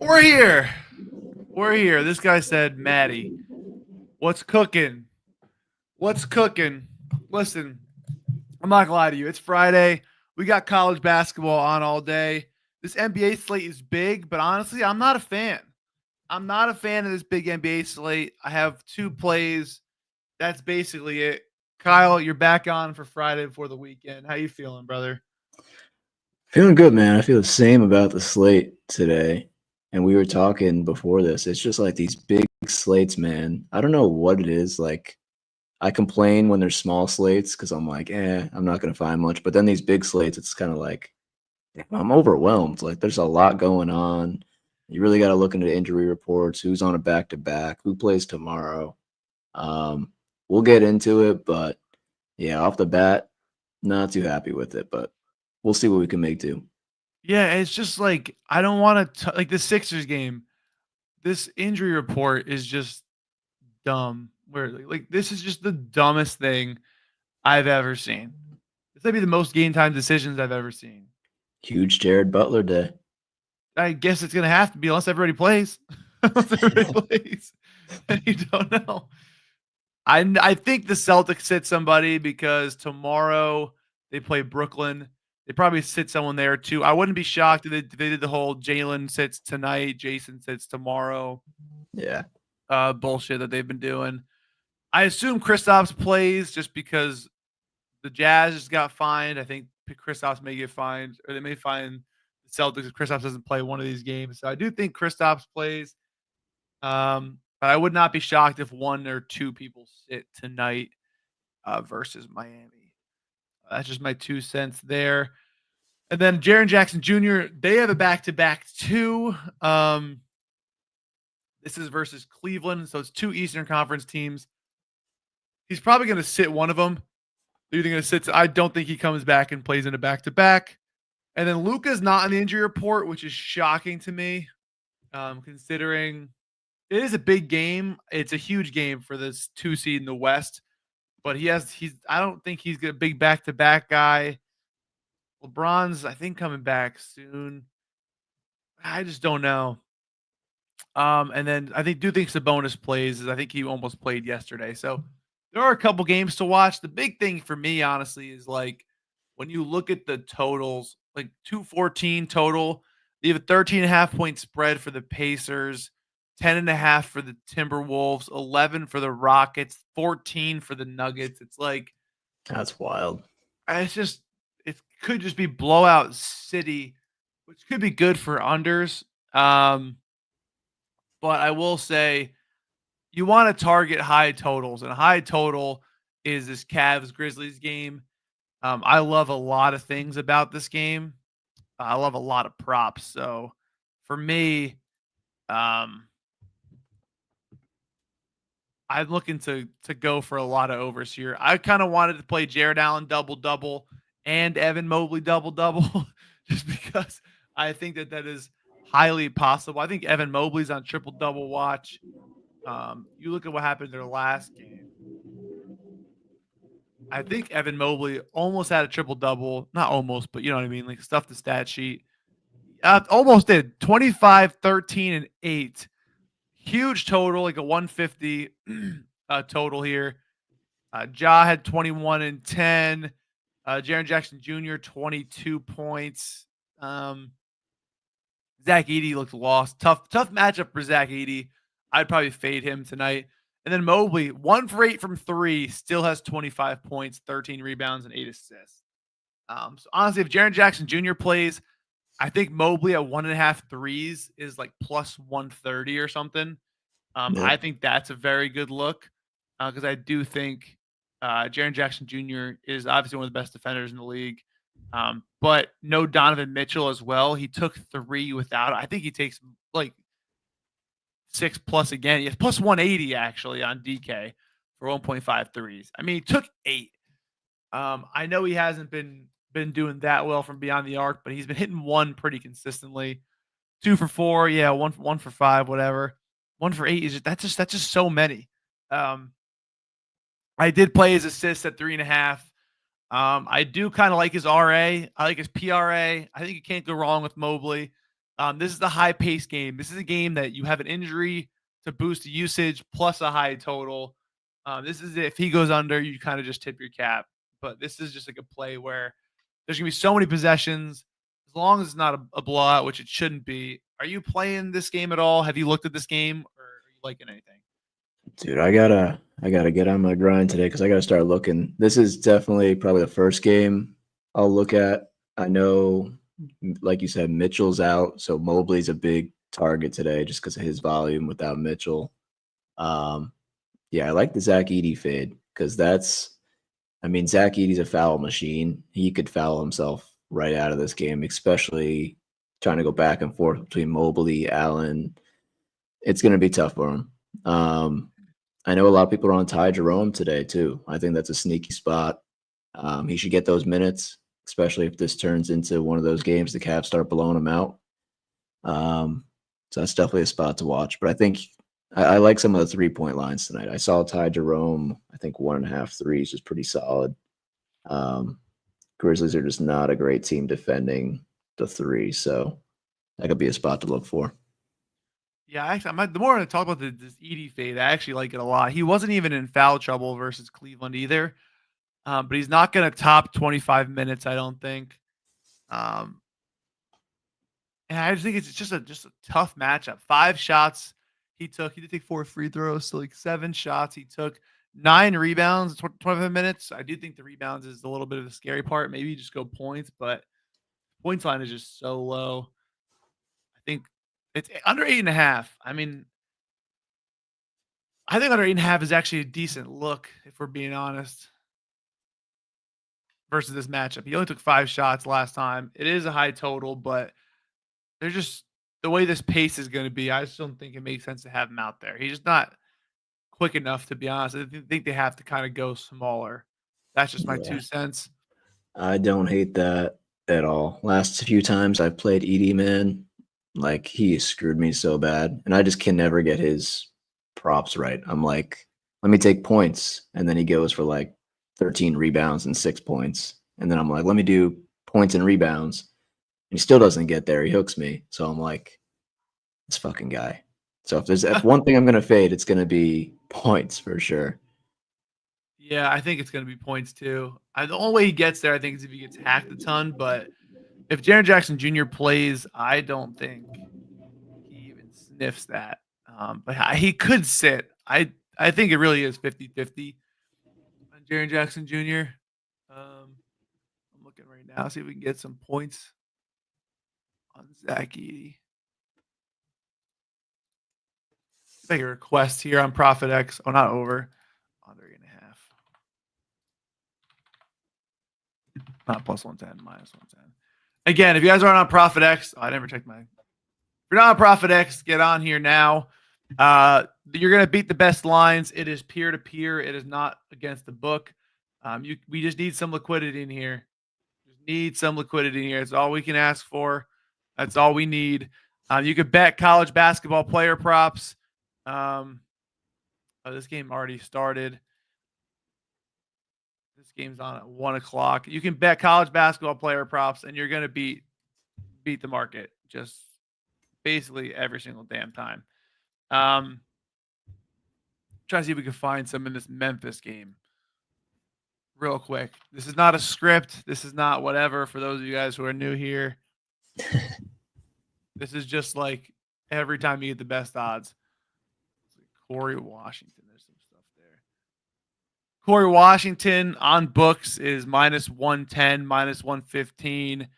We're here. We're here. This guy said, Maddie, what's cooking? What's cooking? Listen, I'm not gonna lie to you. It's Friday. We got college basketball on all day. This NBA slate is big, but honestly, I'm not a fan. I'm not a fan of this big NBA slate. I have two plays. That's basically it. Kyle, you're back on for Friday before the weekend. How you feeling, brother? Feeling good, man. I feel the same about the slate today. And we were talking before this. It's just like these big slates, man. I don't know what it is. Like, I complain when there's small slates because I'm like, I'm not going to find much. But then these big slates, it's kind of like, I'm overwhelmed. Like, there's a lot going on. You really got to look into the injury reports, who's on a back to back, who plays tomorrow. Um, we'll get into it, but yeah, off the bat, not too happy with it, but we'll see what we can make do. Yeah, it's just like I don't want to like the Sixers game. This injury report is just dumb. Where like this is just the dumbest thing I've ever seen. This might be the most game time decisions I've ever seen. Huge Jared Butler day. I guess it's gonna have to be unless everybody plays. Unless everybody plays. And you don't know. I think the Celtics sit somebody because tomorrow they play Brooklyn. They probably sit someone there too. I wouldn't be shocked if they did the whole Jalen sits tonight, Jason sits tomorrow Yeah. bullshit that they've been doing. I assume Kristaps plays just because the Jazz just got fined. I think Kristaps may get fined, or they may find the Celtics if Kristaps doesn't play one of these games. So I do think Kristaps plays. But I would not be shocked if one or two people sit tonight versus Miami. That's just my 2 cents there. And then Jaren Jackson Jr., they have a back-to-back too. This is versus Cleveland, so it's two Eastern Conference teams. He's probably going to sit one of them. They're either going to sit. I don't think he comes back and plays in a back-to-back. And then Luka's not on the injury report, which is shocking to me, considering it is a big game. It's a huge game for this 2 seed in the West. But I don't think he's a big back-to-back guy. LeBron's, I think, coming back soon. I just don't know. And then I do think Sabonis plays. I think he almost played yesterday. So there are a couple games to watch. The big thing for me, honestly, is like when you look at the totals, like 214 total, you have a 13.5 point spread for the Pacers, 10.5 for the Timberwolves, 11 for the Rockets, 14 for the Nuggets. It's like That's wild. it could just be blowout city, which could be good for unders. But I will say you want to target high totals, and a high total is this Cavs Grizzlies game. I love a lot of things about this game. I love a lot of props. So for me, um, I'm looking to go for a lot of overs here. I kind of wanted to play Jared Allen double double and Evan Mobley double double, just because I think that is highly possible. I think Evan Mobley's on triple double watch. You look at what happened in their last game. I think Evan Mobley almost had a triple double. Not almost, but you know what I mean? Like stuff the stat sheet. Almost did 25, 13, and 8. Huge total, like a 150 total here. Ja had 21 and 10. Jaren Jackson Jr., 22 points. Zach Edey looked lost. Tough matchup for Zach Edey. I'd probably fade him tonight. And then Mobley, 1 for 8 from 3, still has 25 points, 13 rebounds, and 8 assists. So honestly, if Jaren Jackson Jr. plays, I think Mobley at 1.5 threes is like plus 130 or something. I Yep. think that's a very good look because I do think Jaren Jackson Jr. is obviously one of the best defenders in the league. But no Donovan Mitchell as well. He took 3 without. I think he takes like 6 plus again. He has plus 180 actually on DK for 1.5 threes. I mean, he took 8. I know he hasn't been doing that well from beyond the arc, but he's been hitting 1 pretty consistently. 2 for 4, yeah, 1 for 5, whatever. 1 for 8 is that's just so many. I did play his assists at 3.5. I do kind of like his RA. I like his PRA. I think you can't go wrong with Mobley. This is the high pace game. This is a game that you have an injury to boost the usage plus a high total. This is if he goes under, you kind of just tip your cap. But this is just like a play where there's gonna be so many possessions. As long as it's not a blowout, which it shouldn't be. Are you playing this game at all? Have you looked at this game, or are you liking anything? Dude, I gotta get on my grind today because I gotta start looking. This is definitely probably the first game I'll look at. I know, like you said, Mitchell's out, so Mobley's a big target today just because of his volume without Mitchell. Um, yeah, I like the Zach Edey fade because I mean, Zach Edey's a foul machine. He could foul himself right out of this game, especially trying to go back and forth between Mobley, Allen. It's going to be tough for him. I know a lot of people are on Ty Jerome today too. I think that's a sneaky spot. He should get those minutes, especially if this turns into one of those games the Cavs start blowing him out. So that's definitely a spot to watch. But I think I like some of the 3-point lines tonight. I saw Ty Jerome, I think 1.5 threes was pretty solid. Grizzlies are just not a great team defending the three, so that could be a spot to look for. Yeah, actually, the more I talk about this Edie fade, I actually like it a lot. He wasn't even in foul trouble versus Cleveland either, but he's not going to top 25 minutes, I don't think. And I just think it's just a tough matchup. 5 shots he took. He did take 4 free throws, so like 7 shots he took. 9 rebounds, 25 minutes. I do think the rebounds is a little bit of the scary part. Maybe you just go points, but points line is just so low. I think it's under 8.5. I mean, I think under 8.5 is actually a decent look, if we're being honest, versus this matchup. He only took 5 shots last time. It is a high total, but they're just the way this pace is going to be. I just don't think it makes sense to have him out there. He's just not quick enough, to be honest. I think they have to kind of go smaller. That's just my Yeah, 2 cents. I don't hate that at all. Last few times I've played Edie, man, like he screwed me so bad, and I just can never get his props right. I'm like, let me take points, and then he goes for like 13 rebounds and 6 points, and then I'm like, let me do points and rebounds, and he still doesn't get there. He hooks me, so I'm like, this fucking guy. So if one thing I'm gonna fade, it's gonna be points for sure. Yeah, I think it's going to be points too. The only way he gets there, I think, is if he gets hacked a ton. But if Jaren Jackson Jr. plays, I don't think he even sniffs that. But he could sit. I think it really is 50-50 on Jaren Jackson Jr. I'm looking right now, see if we can get some points on Zach Edey. Make a request here on ProphetX. Oh, not over. Under 8.5. Not plus 110, minus 110. Again, if you guys aren't on ProphetX, I never checked my. If you're not on ProphetX, get on here now. You're gonna beat the best lines. It is peer to peer. It is not against the book. We just need some liquidity in here. Just need some liquidity in here. It's all we can ask for. That's all we need. You could bet college basketball player props. This game already started. This game's on at 1:00. You can bet college basketball player props, and you're gonna beat the market just basically every single damn time. Try to see if we can find some in this Memphis game real quick. This is not a script. This is not whatever for those of you guys who are new here. This is just like every time you get the best odds. Corey Washington. There's some stuff there. Corey Washington on books is minus 110, minus 115.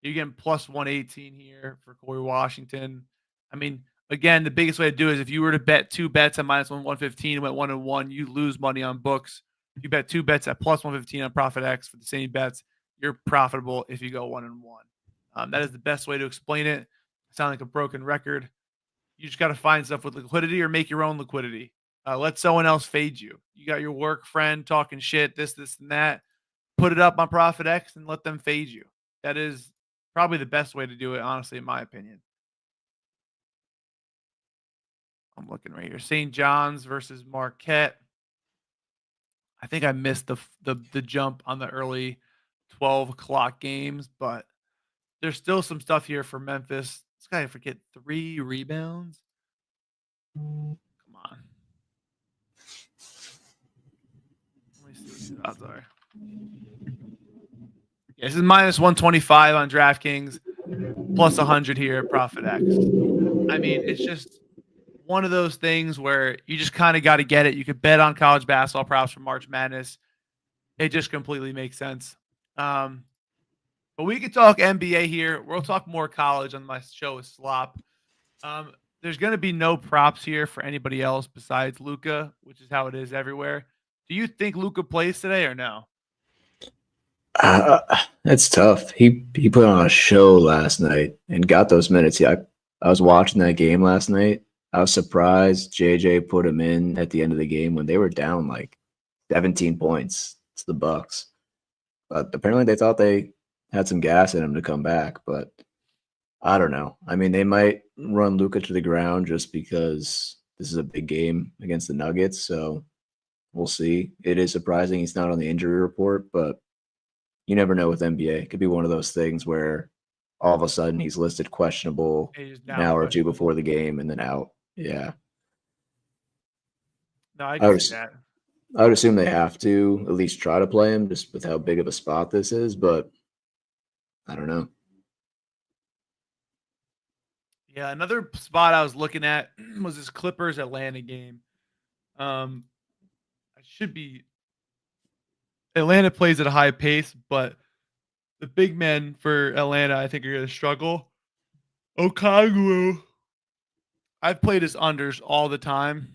You're getting plus 118 here for Corey Washington. I mean, again, the biggest way to do it is if you were to bet 2 bets at minus 115 and went 1-1, you lose money on books. If you bet 2 bets at plus 115 on ProphetX for the same bets, you're profitable if you go 1-1. That is the best way to explain it. I sound like a broken record. You just got to find stuff with liquidity or make your own liquidity. Let someone else fade you. You got your work friend talking shit, this, and that. Put it up on ProphetX and let them fade you. That is probably the best way to do it, honestly, in my opinion. I'm looking right here. St. John's versus Marquette. I think I missed the jump on the early 12 o'clock games, but there's still some stuff here for Memphis. This guy forget 3 rebounds. Come on. Let me see what these odds are. Yeah, this is minus 125 on DraftKings, plus 100 here at ProphetX. I mean, it's just one of those things where you just kind of got to get it. You could bet on college basketball props for March Madness. It just completely makes sense. But we could talk NBA here. We'll talk more college on my show with Slop. There's going to be no props here for anybody else besides Luka, which is how it is everywhere. Do you think Luka plays today or no? That's tough. He put on a show last night and got those minutes. Yeah, I was watching that game last night. I was surprised JJ put him in at the end of the game when they were down like 17 points. It's the Bucks. But apparently they thought they had some gas in him to come back, but I don't know. I mean, they might run Luka to the ground just because this is a big game against the Nuggets, so we'll see. It is surprising he's not on the injury report, but you never know with NBA. It could be one of those things where all of a sudden he's listed questionable an hour or two before the game and then out. Yeah. No, I can see that. I would assume they have to at least try to play him just with how big of a spot this is, but I don't know. Yeah, another spot I was looking at was this Clippers Atlanta game. I should be Atlanta plays at a high pace, but the big men for Atlanta, I think, are going to struggle. Okongwu, I've played his unders all the time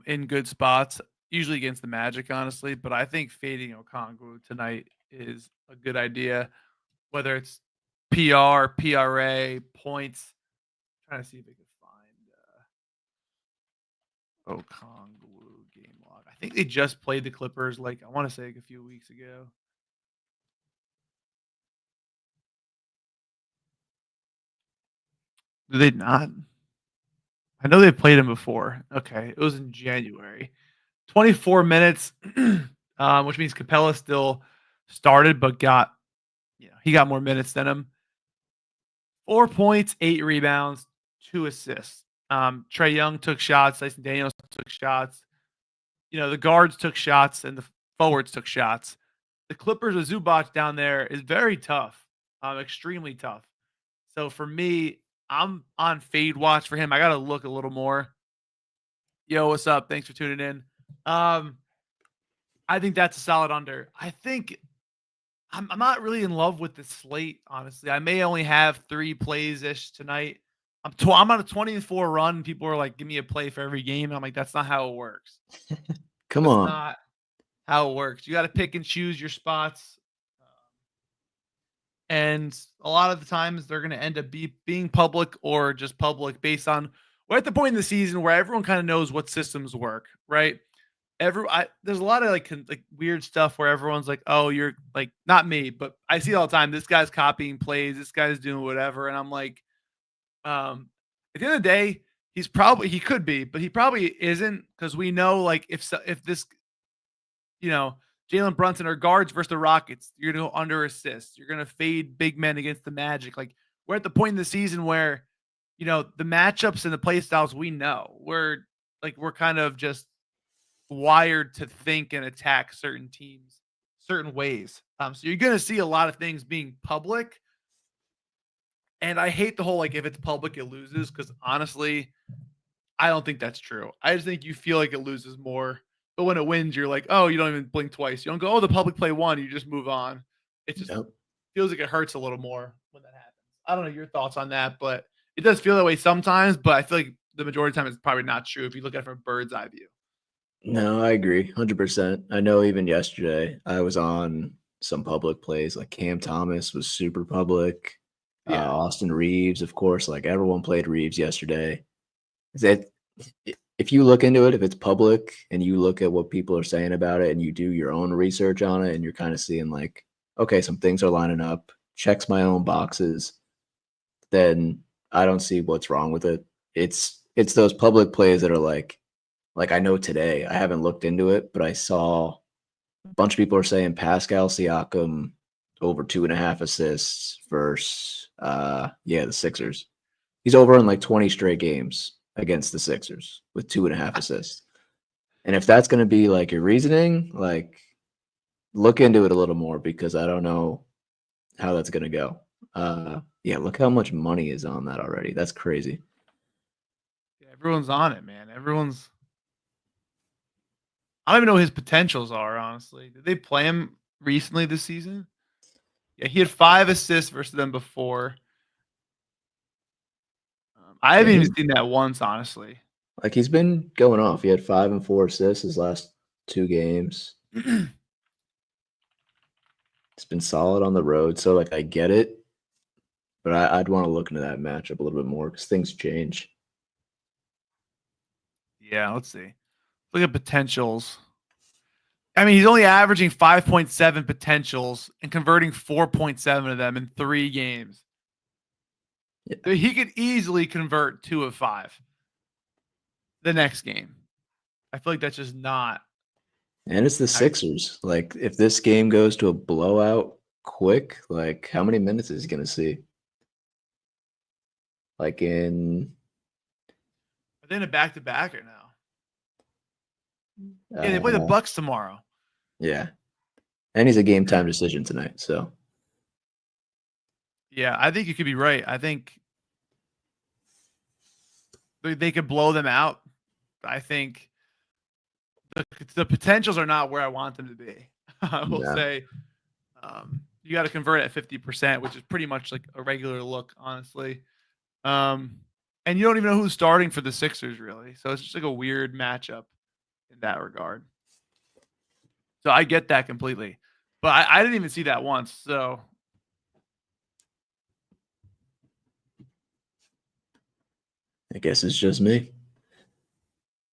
in good spots, usually against the Magic, honestly. But I think fading Okongwu tonight is a good idea, whether it's PR, PRA, points. I'm trying to see if I can find Okongwu game log. I think they just played the Clippers, I want to say a few weeks ago. Do they not? I know they played him before. Okay, it was in January. 24 minutes, which means Capella still started, but he got more minutes than him. 4 points, 8 rebounds, 2 assists. Trae Young took shots. Dyson Daniels took shots. The guards took shots and the forwards took shots. The Clippers with Zubac down there is very tough, extremely tough. So for me, I'm on fade watch for him. I got to look a little more. Yo, what's up? Thanks for tuning in. I think that's a solid under. I think I'm not really in love with the slate, honestly. I may only have 3 plays-ish tonight. I'm on a 20-4 run. People are like, give me a play for every game. And I'm like, that's not how it works. Come That's on. not how it works. You got to pick and choose your spots. And a lot of the times they're going to end up being public or just public based on we're at the point in the season where everyone kind of knows what systems work, right? There's a lot of like weird stuff where everyone's like, oh, you're like, not me, but I see it all the time. This guy's copying plays. This guy's doing whatever. And I'm like, at the end of the day, he could be, but he probably isn't because we know like if this, Jalen Brunson or guards versus the Rockets, you're going to go under assists. You're going to fade big men against the Magic. Like we're at the point in the season where, the matchups and the play styles we know. We're kind of just wired to think and attack certain teams certain ways. So you're going to see a lot of things being public. And I hate the whole, if it's public, it loses. Because honestly, I don't think that's true. I just think you feel like it loses more. But when it wins, you're like, oh, you don't even blink twice. You don't go, oh, the public play won. You just move on. It just feels like it hurts a little more when that happens. I don't know your thoughts on that, but it does feel that way sometimes. But I feel like the majority of the time it's probably not true if you look at it from a bird's eye view. No, I agree 100%. I know even yesterday I was on some public plays. Like Cam Thomas was super public. Yeah. Austin Reeves, of course. Like everyone played Reeves yesterday. If you look into it, if it's public and you look at what people are saying about it and you do your own research on it and you're kind of seeing like, okay, some things are lining up, checks my own boxes, then I don't see what's wrong with it. It's those public plays that are like I know today, I haven't looked into it, but I saw a bunch of people are saying Pascal Siakam over 2.5 assists versus the Sixers. He's over in like 20 straight games against the Sixers with 2.5 assists. And if that's gonna be like your reasoning, like look into it a little more because I don't know how that's gonna go. Look how much money is on that already. That's crazy. Yeah, everyone's on it, man. I don't even know what his potentials are, honestly. Did they play him recently this season? Yeah, he had 5 assists versus them before. I Yeah, haven't even seen that once, honestly. he's been going off. He had 5 and 4 assists his last 2 games. It's been solid on the road, so like I get it, but I'd want to look into that matchup a little bit more because things change. Yeah, let's see. Look at potentials. I mean, he's only averaging 5.7 potentials and converting 4.7 of them in 3 games. Yeah. He could easily convert 2 of 5 the next game. I feel like that's just not. And it's the Sixers. Like, if this game goes to a blowout quick, like, how many minutes is he going to see? Like, in. Are they in a back-to-back right now? Yeah, they play the Bucks tomorrow. Yeah. And he's a game time decision tonight. So, yeah, I think you could be right. I think they could blow them out. I think the potentials are not where I want them to be. I will say you got to convert at 50%, which is pretty much like a regular look, honestly. And you don't even know who's starting for the Sixers, really. So it's just like a weird matchup in that regard. So I get that completely. But I didn't even see that once. So I guess it's just me.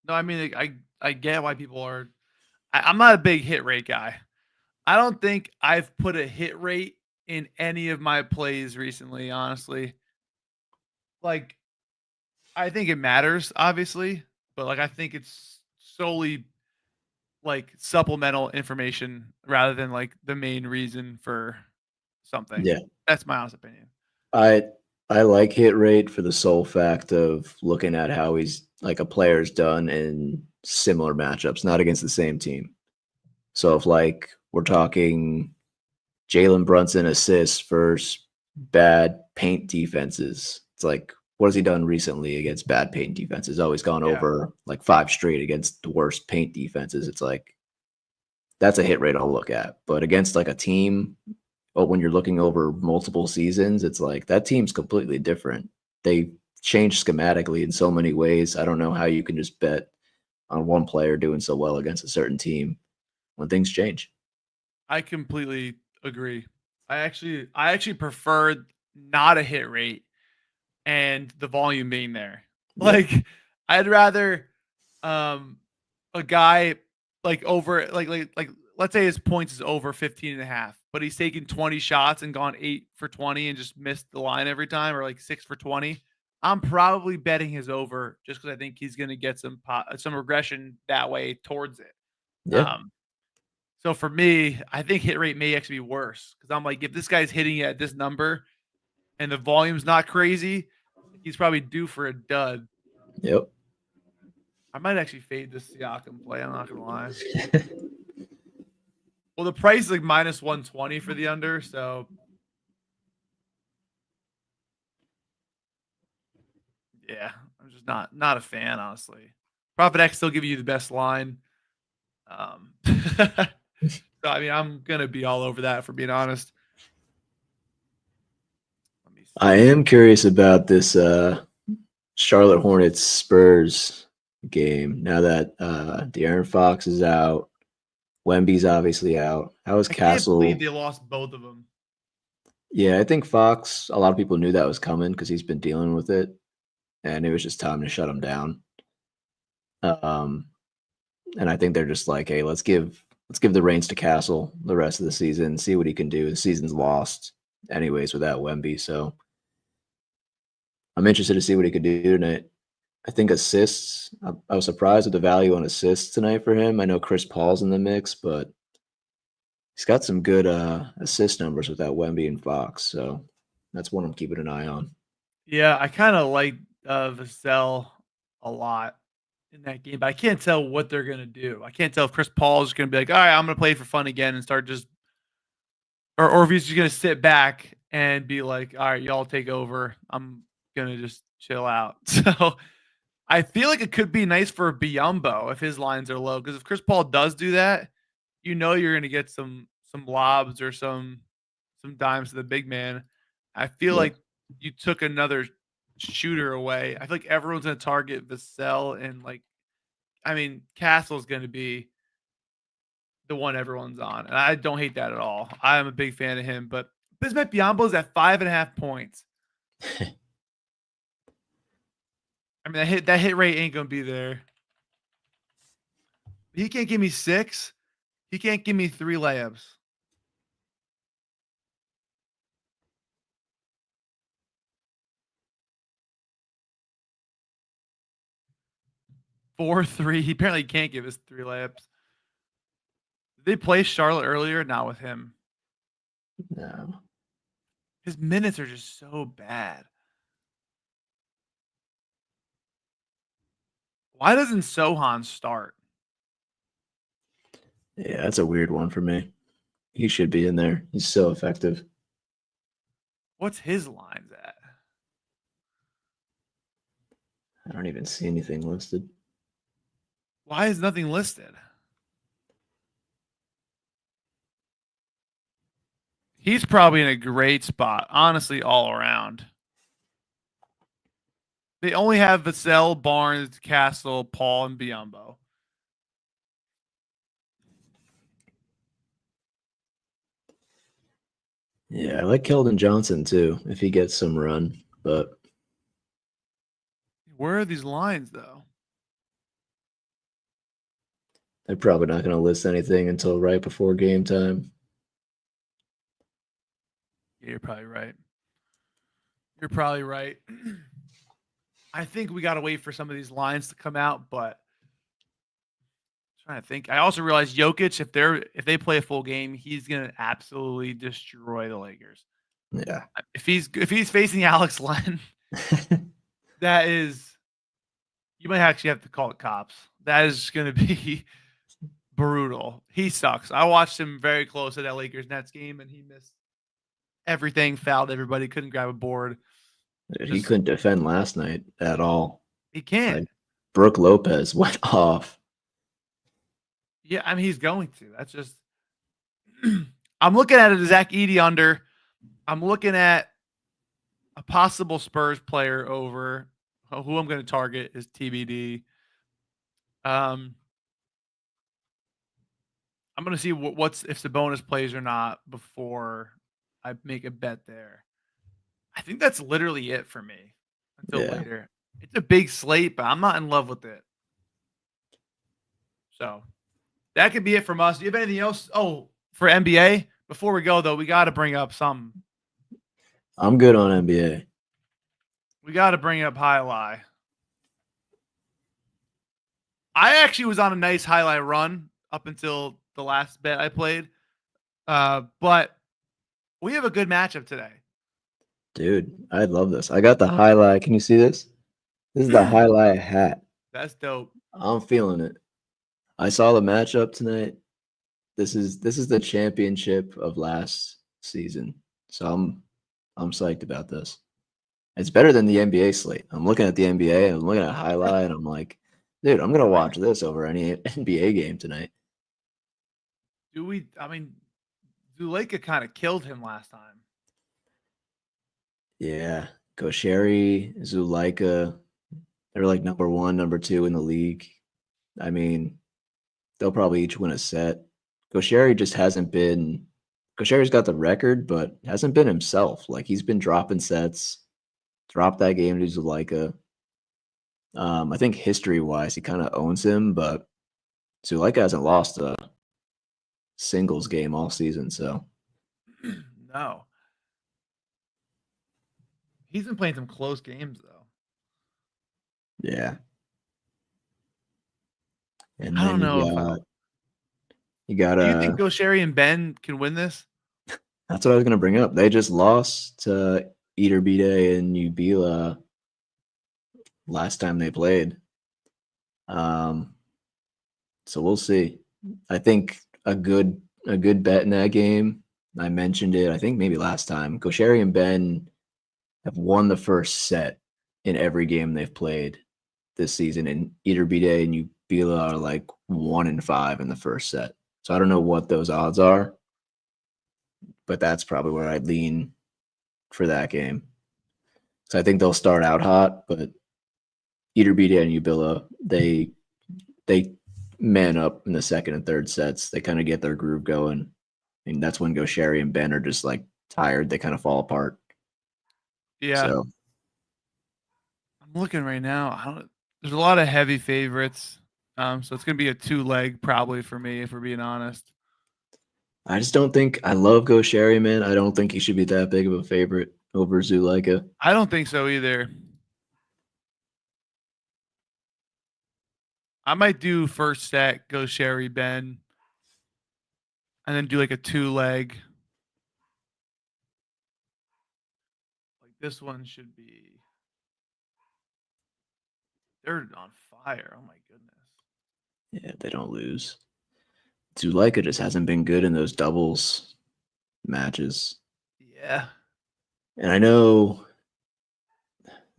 no, I mean, like, I get why people are. I'm not a big hit rate guy. I don't think I've put a hit rate in any of my plays recently, honestly. Like, I think it matters, obviously, but like I think it's solely like supplemental information rather than like the main reason for something. Yeah. That's my honest opinion. I like hit rate for the sole fact of looking at how he's like a player's done in similar matchups, not against the same team. So if like we're talking Jalen Brunson assists versus bad paint defenses, it's like what has he done recently against bad paint defenses? Always gone over like 5 straight against the worst paint defenses. It's like that's a hit rate I'll look at. But against like a team, when you're looking over multiple seasons, it's like that team's completely different. They change schematically in so many ways. I don't know how you can just bet on one player doing so well against a certain team when things change. I completely agree. I actually prefer not a hit rate and the volume being there. Yeah. Like I'd rather a guy like over like let's say his points is over 15 and a half, but he's taken 20 shots and gone 8 for 20 and just missed the line every time, or like 6 for 20. I'm probably betting his over just because I think he's going to get some regression that way towards it. Yeah. So for me, I think hit rate may actually be worse because I'm like, if this guy's hitting at this number and the volume's not crazy, he's probably due for a dud. Yep. I might actually fade this Siakam play. I'm not gonna lie. Well, the price is like minus 120 for the under, so yeah, I'm just not a fan, honestly. ProphetX still give you the best line. So I mean, I'm gonna be all over that for being honest. Let me see. I am curious about this Charlotte Hornets Spurs game. Now that De'Aaron Fox is out, Wemby's obviously out. How is I can't Castle? believe they lost both of them. Yeah, I think Fox, a lot of people knew that was coming because he's been dealing with it, and it was just time to shut him down. And I think they're just like, hey, let's give the reins to Castle the rest of the season, see what he can do. The season's lost anyways without Wemby, so I'm interested to see what he could do tonight. I think assists. I was surprised with the value on assists tonight for him. I know Chris Paul's in the mix, but He's got some good assist numbers with that Wemby and Fox, so that's one I'm keeping an eye on. Yeah, I kind of like Vassell a lot in that game, but I can't tell what they're gonna do. I can't tell if Chris Paul is gonna be like, all right, I'm gonna play for fun again and start just, or if he's just gonna sit back and be like, all right, y'all take over. I'm gonna just chill out. So I feel like it could be nice for Biyombo if his lines are low, because if Chris Paul does do that, you know you're gonna get some lobs or some dimes to the big man. I feel Yeah. like you took another shooter away. I feel like everyone's gonna target Vassell and like, I mean, Castle's gonna be the one everyone's on, and I don't hate that at all. I am a big fan of him, but Bismack Biyombo's at 5.5 points. I mean, that hit rate ain't gonna be there. He can't give me 6. He can't give me 3 layups. 4-3. He apparently can't give us 3 layups. Did they play Charlotte earlier? Not with him. No. His minutes are just so bad. Why doesn't Sohan start? Yeah, that's a weird one for me. He should be in there. He's so effective. What's his lines at? I don't even see anything listed. Why is nothing listed? He's probably in a great spot, honestly, all around. They only have Vassell, Barnes, Castle, Paul, and Biyombo. Yeah, I like Keldon Johnson too, if he gets some run, but Where are these lines, though? they're probably not going to list anything until right before game time. Yeah, you're probably right. You're probably right. I think we got to wait for some of these lines to come out, but I'm trying to think. I also realized Jokic, if they play a full game, he's gonna absolutely destroy the Lakers. Yeah. If he's facing Alex Len, that is, you might actually have to call it cops. That is gonna be brutal. He sucks. I watched him very close at that Lakers Nets game, and he missed everything, fouled everybody, couldn't grab a board. He couldn't defend last night at all. He can't. Like, Brooke Lopez went off. Yeah, I mean he's going to. That's just. I'm looking at a Zach Edey under. I'm looking at a possible Spurs player over. Who I'm going to target is TBD. I'm going to see what's if Sabonis plays or not before I make a bet there. I think that's literally it for me until Yeah. later. It's a big slate, but I'm not in love with it. So that could be it from us. Do you have anything else? Oh, for NBA? Before we go, though, we got to bring up some. I'm good on NBA. We got to bring up highlight. I actually was on a nice highlight run up until the last bet I played. But we have a good matchup today. Dude, I love this. I got the highlight. Can you see this? This is the highlight hat. That's dope. I'm feeling it. I saw the matchup tonight. This is the championship of last season. So I'm psyched about this. It's better than the NBA slate. I'm looking at the NBA, I'm looking at highlight, and I'm like, dude, I'm gonna watch this over any NBA game tonight. I mean, Zuleika kind of killed him last time. Yeah. Gaucheri, Zuleika, they're like number 1, number 2 in the league. I mean, they'll probably each win a set. Gaucheri just hasn't been. Gaucheri's got the record, but hasn't been himself. Like he's been dropping sets, dropped that game to Zuleika. I think history-wise, he kind of owns him, but Zuleika hasn't lost a singles game all season. So No. He's been playing some close games, though. yeah. And I then don't know you if I. got You got Do you think Gaucheri and Ben can win this? That's what I was gonna bring up. They just lost to Iterbide and Ubila last time they played. So we'll see. I think a good bet in that game. I mentioned it, I think maybe last time. Gaucheri and Ben have won the first set in every game they've played this season, and Iterbide and Ubila are like 1-5 in the first set. So I don't know what those odds are, but that's probably where I'd lean for that game. So I think they'll start out hot, but Iterbide and Ubila, they man up in the second and third sets. They kind of get their groove going. And that's when Gaucheri and Ben are just like tired. They kind of fall apart. Yeah. So I'm looking right now. There's a lot of heavy favorites. So it's gonna be a 2-leg probably for me, if we're being honest. I just don't think I love Gaucheri, man. I don't think he should be that big of a favorite over Zuleika. I don't think so either. I might do first set, Gaucheri, Ben, and then do like a 2-leg. Like this one should be. They're on fire. Oh my goodness. Yeah, they don't lose. Zuleika just hasn't been good in those doubles matches. Yeah. And I know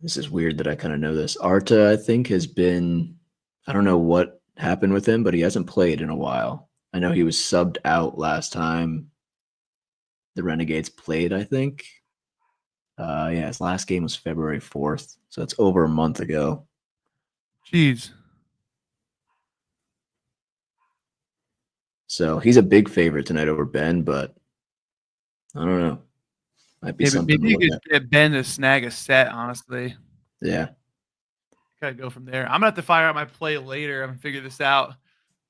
this is weird that I kind of know this. Arta, I think, has been, I don't know what happened with him, but he hasn't played in a while. I know he was subbed out last time the Renegades played, I think. Yeah, his last game was February 4th, so it's over a month ago. Jeez. So he's a big favorite tonight over Ben, but I don't know. Might be something maybe to you look could at. get Ben to snag a set, honestly. Yeah. Gotta go from there. I'm gonna have to fire out my play later and figure this out.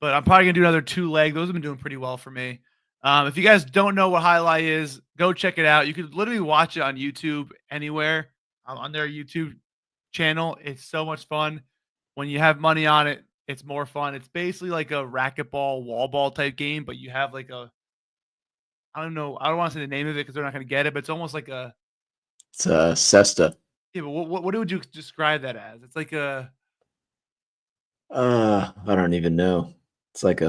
But I'm probably gonna do another 2-leg. Those have been doing pretty well for me. If you guys don't know what highlight is, go check it out. You could literally watch it on YouTube anywhere on their YouTube channel. It's so much fun. When you have money on it, it's more fun. It's basically like a racquetball, wall ball type game, but you have like a I don't know. I don't want to say the name of it because they're not gonna get it, but it's almost like a It's Cesta. yeah. But what would you describe that as? It's like a I don't even know. It's like I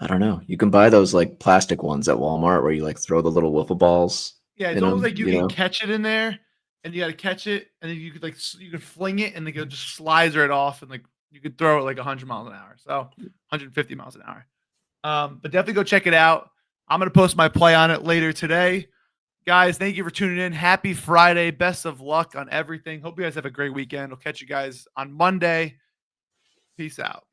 don't know. You can buy those like plastic ones at Walmart where you like throw the little wiffle balls yeah. It's in almost them, like you can catch it in there, and you got to catch it, and then you could you could fling it, and then it just slides right off, and like you could throw it like 100 miles an hour, so 150 miles an hour. But definitely go check it out. I'm gonna post my play on it later today. Guys, thank you for tuning in. Happy Friday. Best of luck on everything. Hope you guys have a great weekend. I'll catch you guys on Monday. Peace out.